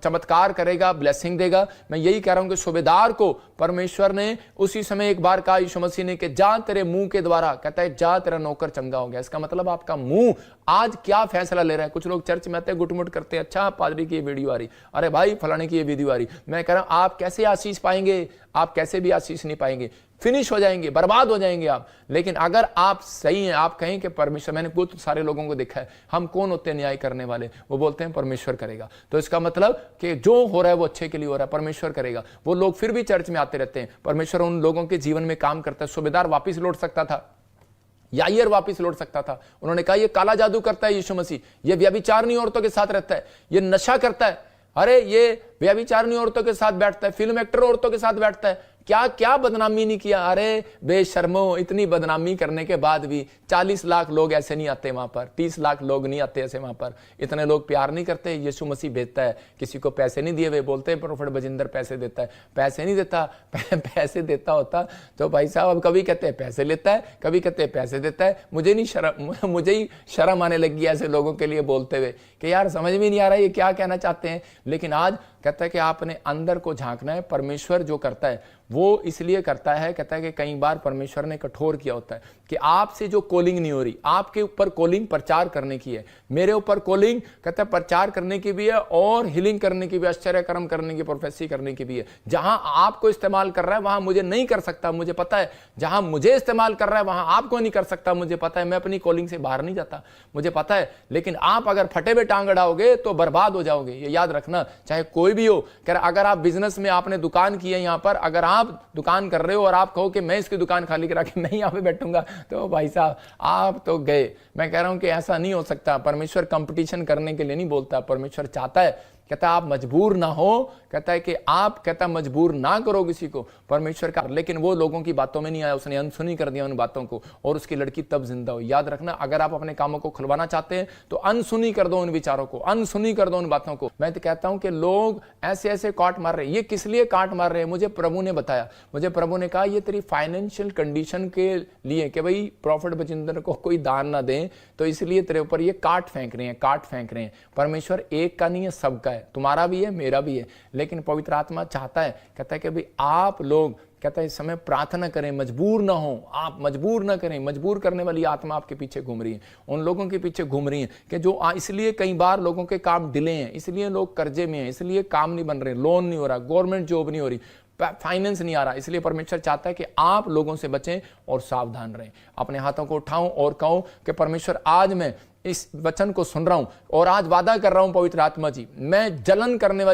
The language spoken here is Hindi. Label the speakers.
Speaker 1: चमत्कार करेगा, ब्लेसिंग देगा। मैं यही कह रहा हूं कि सूबेदार को परमेश्वर ने उसी समय एक बार कहा यीशु मसीह ने कि जा तेरे मुंह के द्वारा, कहता है जा तेरा नौकर चंगा हो गया। इसका मतलब आपका मुंह आज क्या फैसला ले रहा है। कुछ लोग चर्च में आते हैं, गुटमुट करते हैं, अच्छा पादरी की ये वीडियो आ रही, अरे भाई फलाने की ये वीडियो आ रही। मैं कह रहा हूं आप कैसे आशीष पाएंगे? आप कैसे भी आशीष नहीं पाएंगे, फिनिश हो जाएंगे, बर्बाद हो जाएंगे आप। लेकिन अगर आप सही हैं, आप कहें कि परमेश्वर, मैंने बहुत सारे लोगों को देखा है, हम कौन होते हैं न्याय करने वाले, वो बोलते हैं परमेश्वर करेगा। तो इसका मतलब कि जो हो रहा है वो अच्छे के लिए हो रहा है, परमेश्वर करेगा। वो लोग फिर भी चर्च में आते रहते हैं, परमेश्वर उन लोगों के जीवन में काम करता है। सूबेदार वापिस लौट सकता था, याईर वापिस लौट सकता था। उन्होंने कहा ये काला जादू करता है यीशु मसीह, ये व्यभिचारिणी औरतों के साथ रहता है, ये नशा करता है, अरे ये व्यभिचारिणी औरतों के साथ बैठता है, फिल्म एक्टर औरतों के साथ बैठता है, क्या क्या बदनामी नहीं किया। अरे बेशर्मो, इतनी बदनामी करने के बाद भी 40 लाख लोग ऐसे नहीं आते वहां पर, 30 लाख लोग नहीं आते ऐसे वहां पर। इतने लोग प्यार नहीं करते। यीशु मसीह भेजता है, किसी को पैसे नहीं दिए हुए, बोलते हैं प्रोफेट बजिंदर पैसे देता है, पैसे नहीं देता। पैसे देता होता तो भाई साहब, अब कभी कहते हैं पैसे लेता है, कभी कहते हैं पैसे देता है। मुझे ही शर्म आने लगी ऐसे लोगों के लिए बोलते हुए कि यार समझ में नहीं आ रहा ये क्या कहना चाहते हैं। लेकिन आज कहता है कि आपने अंदर को झांकना है। परमेश्वर जो करता है वो इसलिए करता है, कहता है कि कई बार परमेश्वर ने कठोर किया होता है कि आपसे जो कॉलिंग नहीं हो रही, आपके ऊपर कॉलिंग प्रचार करने की है, मेरे ऊपर कॉलिंग कहता है प्रचार करने की भी है और हीलिंग करने की भी, आश्चर्य कर्म करने की, प्रोफेसी करने की भी है। जहां आपको इस्तेमाल कर रहा है वहां मुझे नहीं कर सकता, मुझे पता है। जहां मुझे इस्तेमाल कर रहा है वहां आपको नहीं कर सकता, मुझे पता है। मैं अपनी कॉलिंग से बाहर नहीं जाता, मुझे पता है। लेकिन आप अगर फटे हुए टांग अड़ाओगे तो बर्बाद हो जाओगे, ये याद रखना। चाहे कोई भी हो, अगर आप बिजनेस में आपने दुकान की है, यहां पर अगर आप दुकान कर रहे हो और आप कहो कि मैं इसकी दुकान खाली करा के मैं यहां पे बैठूंगा, तो भाई साहब आप तो गए। मैं कह रहा हूं कि ऐसा नहीं हो सकता। परमेश्वर कंपटीशन करने के लिए नहीं बोलता, परमेश्वर चाहता है, कहता है आप मजबूर ना हो, कहता है कि आप, कहता मजबूर ना करो किसी को, परमेश्वर का। लेकिन वो लोगों की बातों में नहीं आया, उसने अनसुनी कर दिया उन बातों को, और उसकी लड़की तब जिंदा हुई। याद रखना, अगर आप अपने कामों को खुलवाना चाहते हैं तो अनसुनी कर दो उन विचारों को, अनसुनी कर दो उन बातों को। मैं तो कहता हूं कि लोग ऐसे ऐसे काट मार रहे हैं। ये किस लिए काट मार रहे हैं? मुझे प्रभु ने बताया, मुझे प्रभु ने कहा ये तेरी फाइनेंशियल कंडीशन के लिए, कि भाई प्रॉफिट बजिंदर को कोई दान ना दे, तो इसलिए तेरे ऊपर ये काट फेंक रहे हैं, काट फेंक रहे हैं। परमेश्वर एक का नहीं है, सबका है, तुम्हारा भी है, मेरा भी है। लेकिन पवित्र आत्मा चाहता है, कहता है कि भाई आप लोग, कहता है इस समय प्रार्थना करें, मजबूर ना हो। आप मजबूर ना करें। मजबूर करने वाली आत्मा आपके पीछे घूम रही है, उन लोगों के पीछे घूम रही है कि जो इसलिए कई बार लोगों के काम डिले हैं, इसलिए लोग कर्जे में हैं, इसलिए काम नहीं बन रहे, लोन नहीं हो रहा, गवर्नमेंट जॉब नहीं हो रही, फाइनेंस नहीं आ रहा। इसलिए परमेश्वर चाहता है कि आप लोगों से बचें और सावधान रहें। अपने हाथों को उठाऊं और कहूं कि परमेश्वर आज मैं इस वचन को सुन रहा हूं और आज वादा कर रहा हूं, पवित्र आत्मा जी, मैं जलन करने वाली